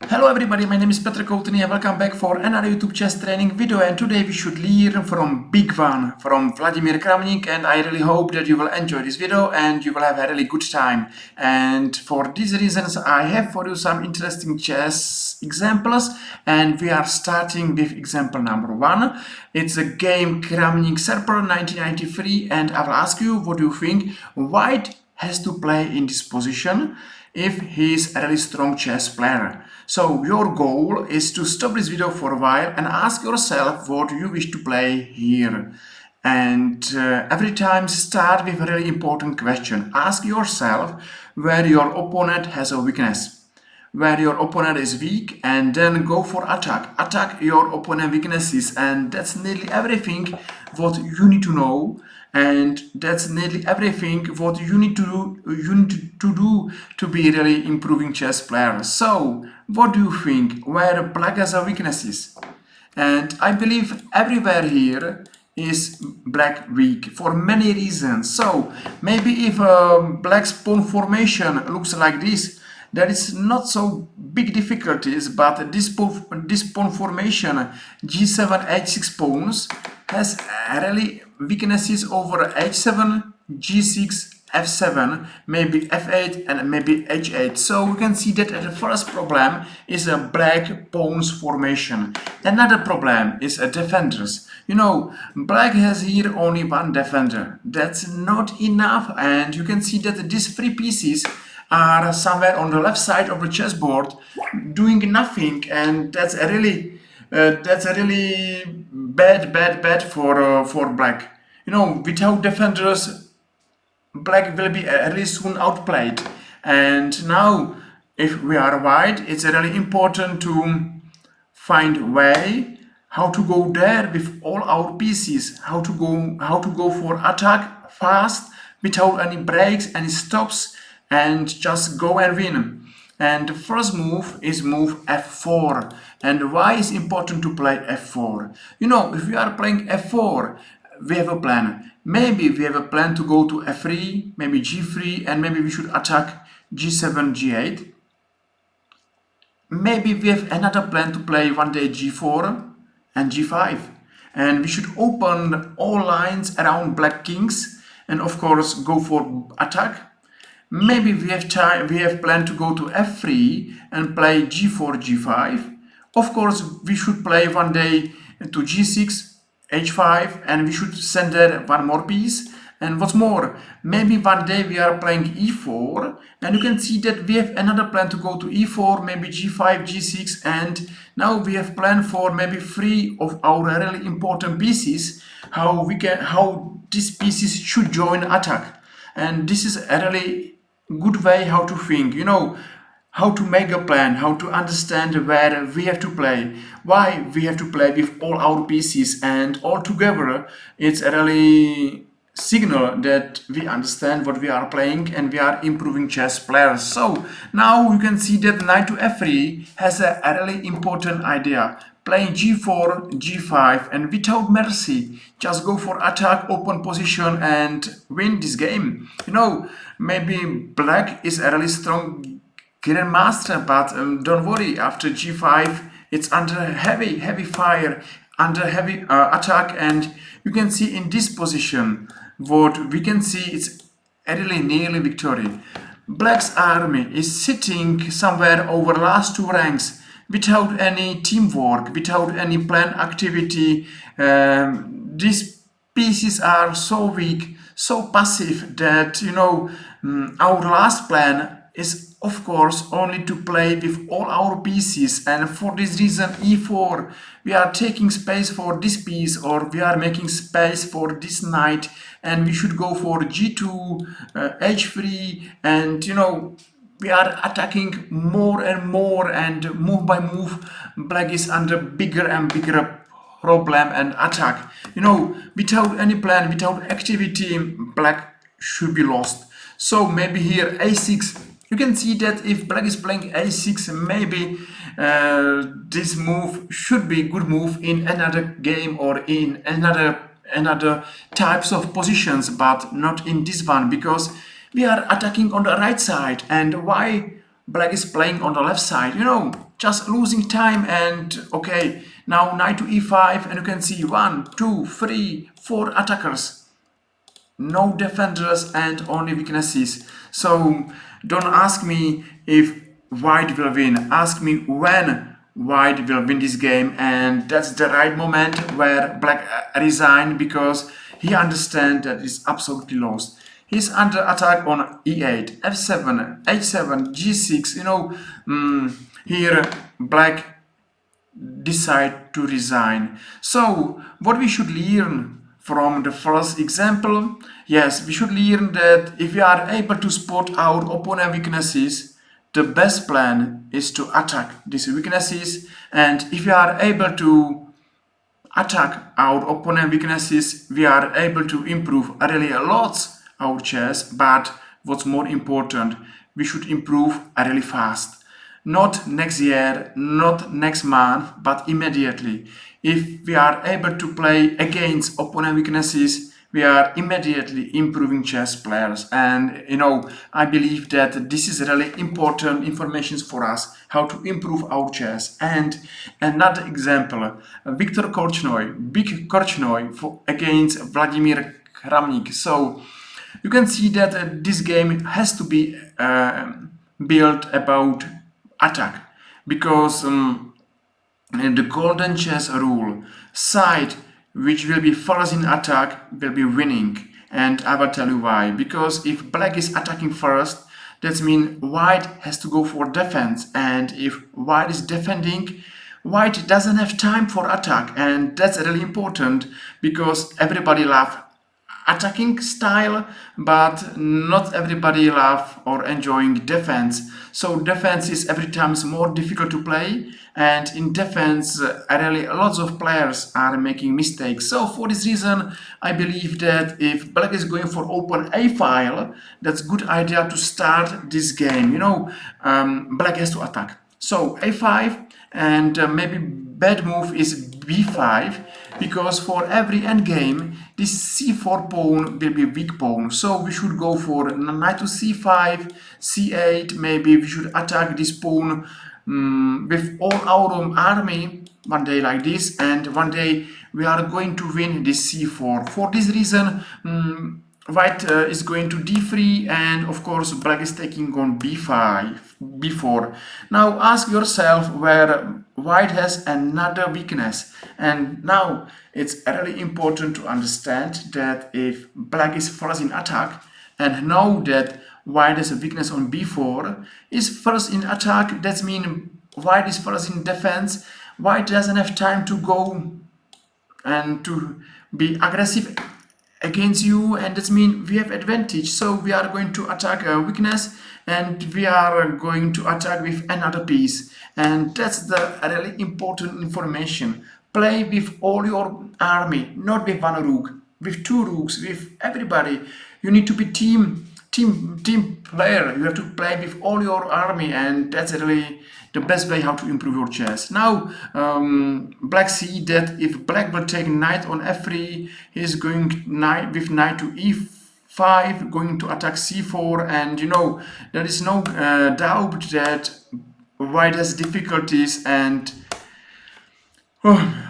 Hello everybody, my name is Petr Koutny and welcome back for another YouTube chess training video, and today we should learn from big one, from Vladimir Kramnik, and I really hope that you will enjoy this video and you will have a really good time. And for these reasons I have for you some interesting chess examples, and we are starting with example number 1. It's a game Kramnik Serper 1993, and I will ask you what you think White has to play in this position if he is a really strong chess player. So your goal is to stop this video for a while and ask yourself what you wish to play here. And every time start with a really important question. Ask yourself where your opponent has a weakness, where your opponent is weak, and then go for attack. Attack your opponent weaknesses, and that's nearly everything what you need to know. And that's nearly everything what you need to do to be really improving chess player. So what do you think where black has a weaknesses? And I believe everywhere here is black weak for many reasons. So maybe if black's pawn formation looks like this, there is not so big difficulties, but this pawn formation g7 h6 pawns has really weaknesses over h7, g6, f7, maybe f8 and maybe h8. So we can see that the first problem is a black pawns formation. Another problem is a defenders. You know, black has here only one defender. That's not enough, and you can see that these three pieces are somewhere on the left side of the chessboard doing nothing, and that's a really bad for black. You know, without defenders, black will be really soon outplayed. And now, if we are white, it's really important to find a way how to go there with all our pieces, how to go for attack fast without any breaks, any stops, and just go and win. And the first move is move f4. And why is important to play f4? You know, if we are playing f4, we have a plan. Maybe we have a plan to go to f3, maybe g3, and maybe we should attack g7, g8. Maybe we have another plan to play one day g4 and g5. And we should open all lines around black kings and of course go for attack. Maybe we have planned to go to f3 and play g4, g5. Of course, we should play one day to g6, h5, and we should send there one more piece. And what's more, maybe one day we are playing e4, and you can see that we have another plan to go to e4, maybe g5, g6, and now we have planned for maybe three of our really important pieces, how these pieces should join attack. And this is a really good way how to think, you know, how to make a plan, how to understand where we have to play, why we have to play with all our pieces, and all together it's a really signal that we understand what we are playing and we are improving chess players. So now you can see that knight to f3 has a really important idea. Playing g4, g5, and without mercy, just go for attack, open position, and win this game. You know, maybe black is a really strong Grandmaster, but don't worry, after g5, it's under heavy fire, under heavy attack, and you can see in this position, what we can see is a really nearly victory. Black's army is sitting somewhere over last two ranks, without any teamwork, without any planned activity. These pieces are so weak, so passive that, you know, our last plan is of course only to play with all our pieces, and for this reason e4, we are taking space for this piece, or we are making space for this knight, and we should go for g2, h3, and you know, we are attacking more and more, and move by move black is under bigger and bigger problem and attack. You know, without any plan, without activity, black should be lost. So maybe here a6, you can see that if black is playing a6, maybe this move should be a good move in another game or in another types of positions, but not in this one, because we are attacking on the right side. And why black is playing on the left side? You know, just losing time. And okay, now knight to e5, and you can see 1, 2, 3, 4 attackers, no defenders and only weaknesses. So don't ask me if white will win, ask me when white will win this game. And that's the right moment where black resign, because he understands that it's absolutely lost. He's under attack on e8, f7, h7, g6. Here black decide to resign. So what we should learn from the first example? Yes, we should learn that if we are able to spot our opponent weaknesses, the best plan is to attack these weaknesses. And if we are able to attack our opponent weaknesses, we are able to improve really a lot our chess. But what's more important, we should improve really fast. Not next year, not next month, but immediately. If we are able to play against opponent weaknesses, we are immediately improving chess players. And I believe that this is really important information for us, how to improve our chess. And another example, Viktor Korchnoi, big Korchnoi against Vladimir Kramnik. So you can see that this game has to be built about attack, because the golden chess rule, side which will be first in attack will be winning. And I will tell you why. Because if black is attacking first, that means white has to go for defense, and if white is defending, white doesn't have time for attack. And that's really important, because everybody loves attacking style, but not everybody love or enjoying defense. So defense is every time more difficult to play, and in defense really lots of players are making mistakes. So for this reason, I believe that if black is going for open a file, that's good idea to start this game. Black has to attack, so a5, and maybe bad move is b5, because for every endgame this c4 pawn will be weak pawn. So we should go for knight to c5, c8. Maybe we should attack this pawn with all our army one day like this, and one day we are going to win this c4. For this reason, white is going to d3, and of course black is taking on b5, b4. Now ask yourself where white has another weakness. And now it's really important to understand that if black is first in attack, and know that white has a weakness on b4, is first in attack, that means white is first in defense. White doesn't have time to go and to be aggressive against you, and that means we have advantage. So we are going to attack a weakness, and we are going to attack with another piece. And that's the really important information. Play with all your army, not with one rook, with two rooks, with everybody. You need to be team player. You have to play with all your army, and that's really the best way how to improve your chess. Now black see that if black will take knight on f3, he's going with knight to e5, going to attack c4, and there is no doubt that white has difficulties, and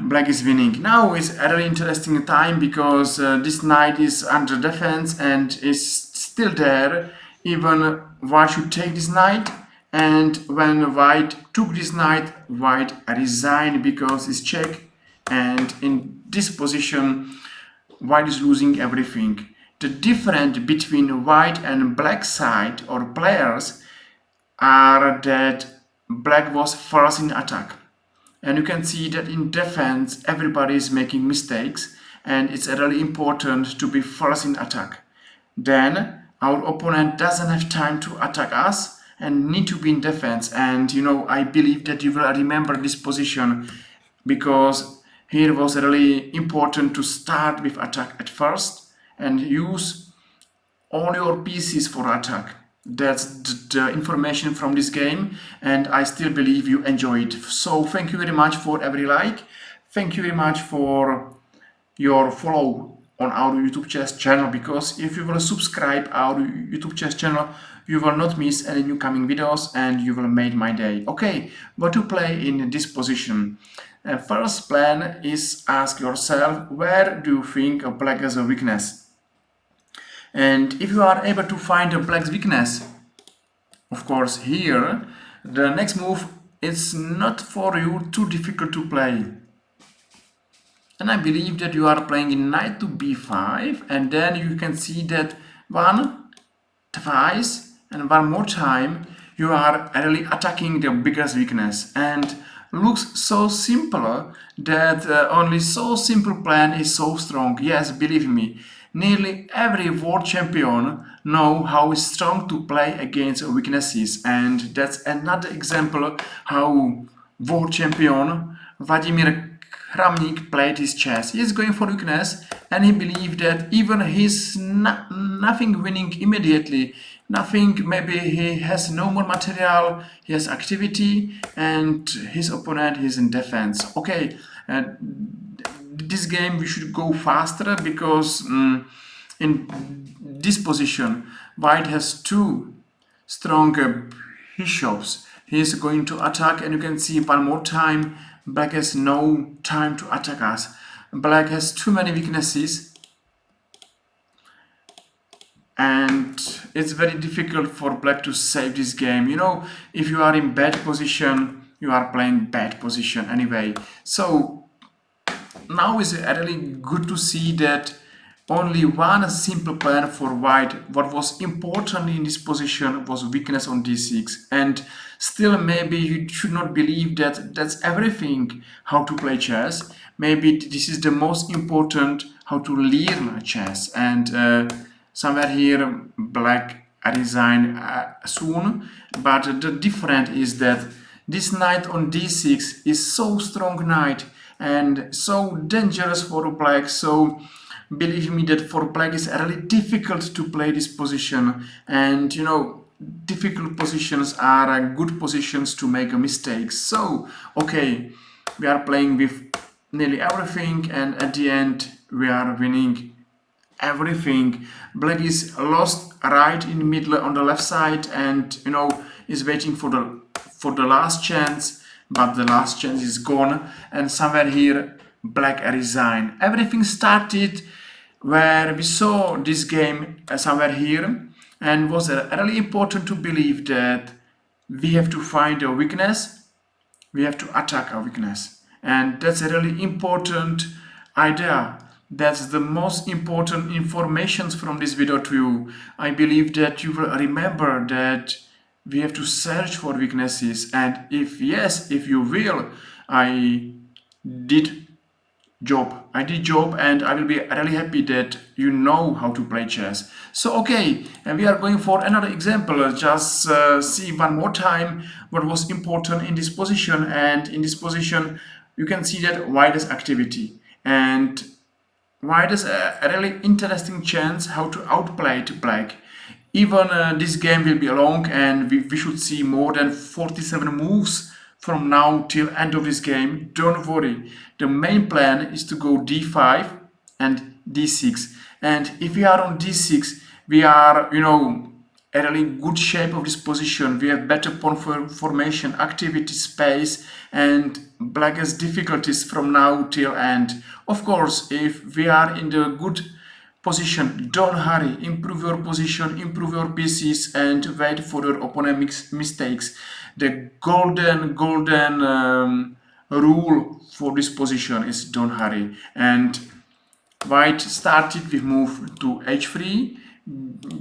black is winning. Now is a really interesting time, because this knight is under defense and is still there. Even white should take this knight, and when white took this knight, white resigned because it's check, and in this position white is losing everything. The difference between white and black side or players are that black was first in attack, and you can see that in defense everybody is making mistakes, and it's really important to be first in attack. Then our opponent doesn't have time to attack us and need to be in defense. And I believe that you will remember this position, because here was really important to start with attack at first and use all your pieces for attack. That's the information from this game, and I still believe you enjoyed it. So thank you very much for every like. Thank you very much for your follow on our YouTube chess channel, because if you will subscribe our YouTube chess channel, you will not miss any new coming videos and you will make my day. Okay, what to play in this position? First plan is ask yourself, where do you think black has a weakness? And if you are able to find a black's weakness, of course here, the next move is not for you too difficult to play. And I believe that you are playing in knight to b5, and then you can see that one, twice, and one more time you are really attacking the biggest weakness, and looks so simple that only so simple plan is so strong. Yes, believe me, nearly every world champion know how it's strong to play against weaknesses, and that's another example how world champion Vladimir Kramnik played his chess. He is going for weakness, and he believed that even he's nothing winning immediately, nothing, maybe he has no more material, he has activity, and his opponent is in defense. Okay, this game we should go faster because in this position white has two strong bishops. He is going to attack, and you can see one more time black has no time to attack us. Black has too many weaknesses, and it's very difficult for black to save this game. You know, if you are in bad position, you are playing bad position anyway. So now is really good to see that only one simple plan for white. What was important in this position was weakness on d6, and still maybe you should not believe that that's everything how to play chess. Maybe this is the most important how to learn chess, and somewhere here black resign soon, but the difference is that this knight on d6 is so strong knight and so dangerous for black. So believe me that for black it's really difficult to play this position, and you know, difficult positions are good positions to make mistakes. So okay, we are playing with nearly everything, and at the end we are winning everything. Black is lost right in the middle on the left side, and you know, is waiting for the last chance, but the last chance is gone, and somewhere here black resign. Everything started where we saw this game somewhere here, and was really important to believe that we have to find a weakness, we have to attack our weakness, and that's a really important idea. That's the most important informations from this video to you. I believe that you will remember that we have to search for weaknesses, and if yes, if you will, I did job, and I will be really happy that you know how to play chess. So okay, and we are going for another example. Just see one more time what was important in this position, and in this position you can see that white has activity, and white has a really interesting chance how to outplay to black. Even this game will be long, and we should see more than 47 moves from now till end of this game. Don't worry, the main plan is to go d5 and d6, and if we are on d6 we are, you know, a really good shape of this position. We have better pawn formation, activity, space, and black has difficulties from now till end. Of course, if we are in the good position, don't hurry, improve your position, improve your pieces, and wait for your opponent mistakes. The golden rule for this position is don't hurry, and white started with move to h3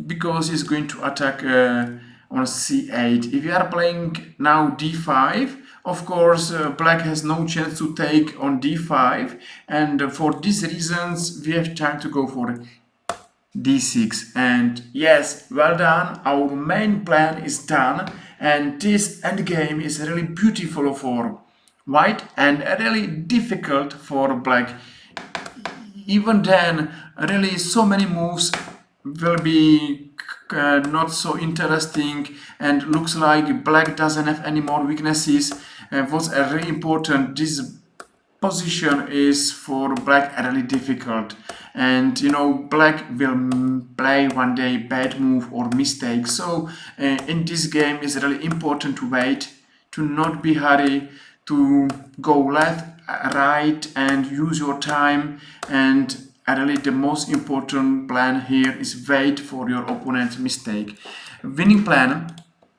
because he's going to attack on c8. If you are playing now d5, of course black has no chance to take on d5, and for these reasons we have time to go for d6. And yes, well done, our main plan is done, and this endgame is really beautiful for white and really difficult for black. Even then, really so many moves will be not so interesting, and looks like black doesn't have any more weaknesses. What's really important, this position is for black really difficult, and you know black will play one day bad move or mistake. So in this game it's really important to wait, to not be hurry, to go left, right, and use your time. And really the most important plan here is wait for your opponent's mistake. Winning plan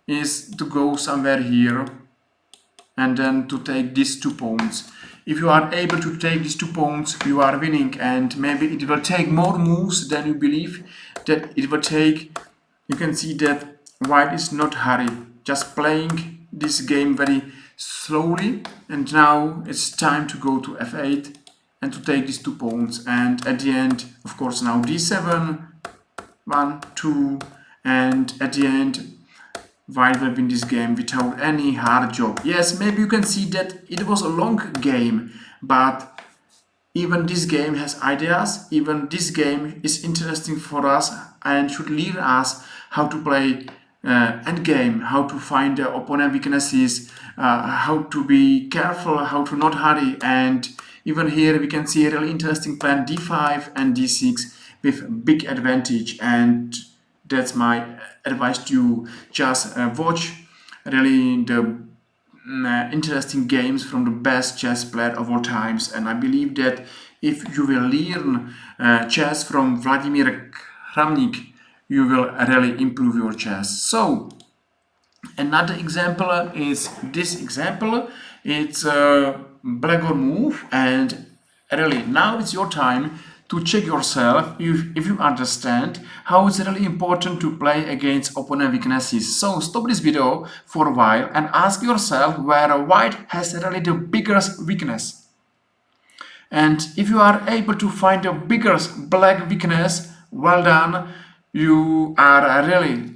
is to go somewhere here and then to take these 2 pawns. If you are able to take these 2 pawns, you are winning, and maybe it will take more moves than you believe that it will take. You can see that white is not hurry, just playing this game very slowly, and now it's time to go to f8 and to take these 2 pawns, and at the end, of course, now d7, 1, 2, and at the end white will win this game without any hard job. Yes, maybe you can see that it was a long game, but even this game has ideas. Even this game is interesting for us and should lead us how to play endgame, how to find the opponent weaknesses, how to be careful, how to not hurry. And even here we can see a really interesting plan, d5 and d6 with big advantage. And that's my advice to you. Just watch really the interesting games from the best chess player of all times. And I believe that if you will learn chess from Vladimir Kramnik, you will really improve your chess. So another example is this example. It's a blackboard move, and really now it's your time to check yourself if you understand how it's really important to play against opponent weaknesses. So stop this video for a while and ask yourself where white has really the biggest weakness. And if you are able to find the biggest black weakness, well done, you are really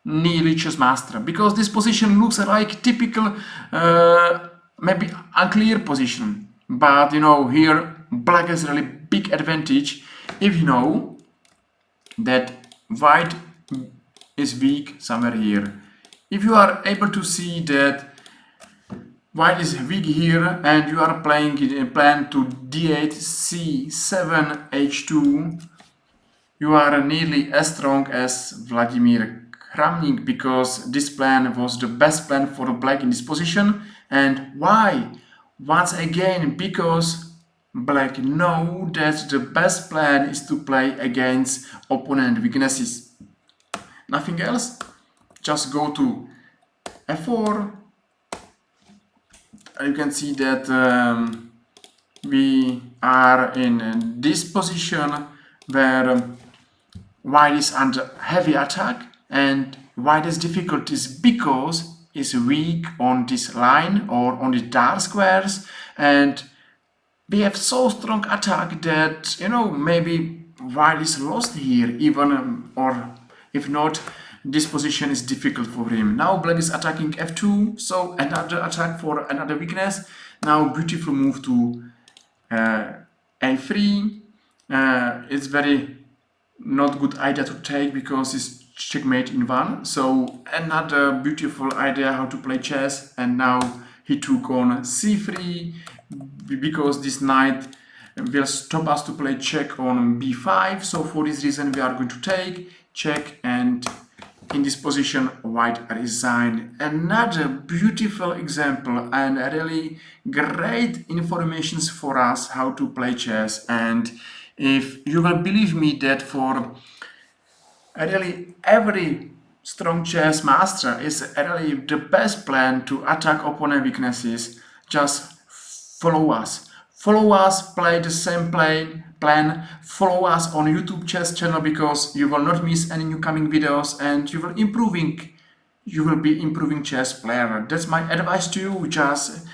nearly chess master, because this position looks like typical maybe unclear position, but you know here black has really big advantage if you know that white is weak somewhere here. If you are able to see that white is weak here and you are playing a plan to d8, c7, h2, you are nearly as strong as Vladimir Kramnik, because this plan was the best plan for black in this position. And why? Once again, because black know that the best plan is to play against opponent weaknesses. Nothing else. Just go to f4. You can see that we are in this position where white is under heavy attack, and white has difficulties because it's weak on this line or on the dark squares, and we have so strong attack that you know maybe white is lost here even, or if not, this position is difficult for him. Now black is attacking f2, so another attack for another weakness. Now beautiful move to a3. It's very not good idea to take because it's checkmate in 1. So another beautiful idea how to play chess. And now he took on c3 because this knight will stop us to play check on b5. So for this reason we are going to take check, and in this position white resigned. Another beautiful example and really great informations for us how to play chess. And if you will believe me that for really every strong chess master is really the best plan to attack opponent weaknesses, just follow us. Follow us, play the same plan, follow us on YouTube chess channel, because you will not miss any new coming videos and you will be improving chess player. That's my advice to you. Just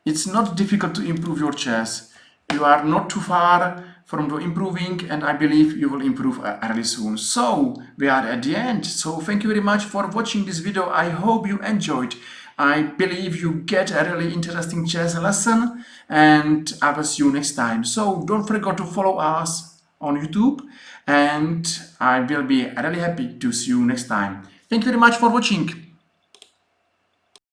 it's not difficult to improve your chess. You are not too far from the improving, and I believe you will improve really soon. So we are at the end. So thank you very much for watching this video. I hope you enjoyed. I believe you get a really interesting chess lesson, and I will see you next time. So don't forget to follow us on YouTube, and I will be really happy to see you next time. Thank you very much for watching.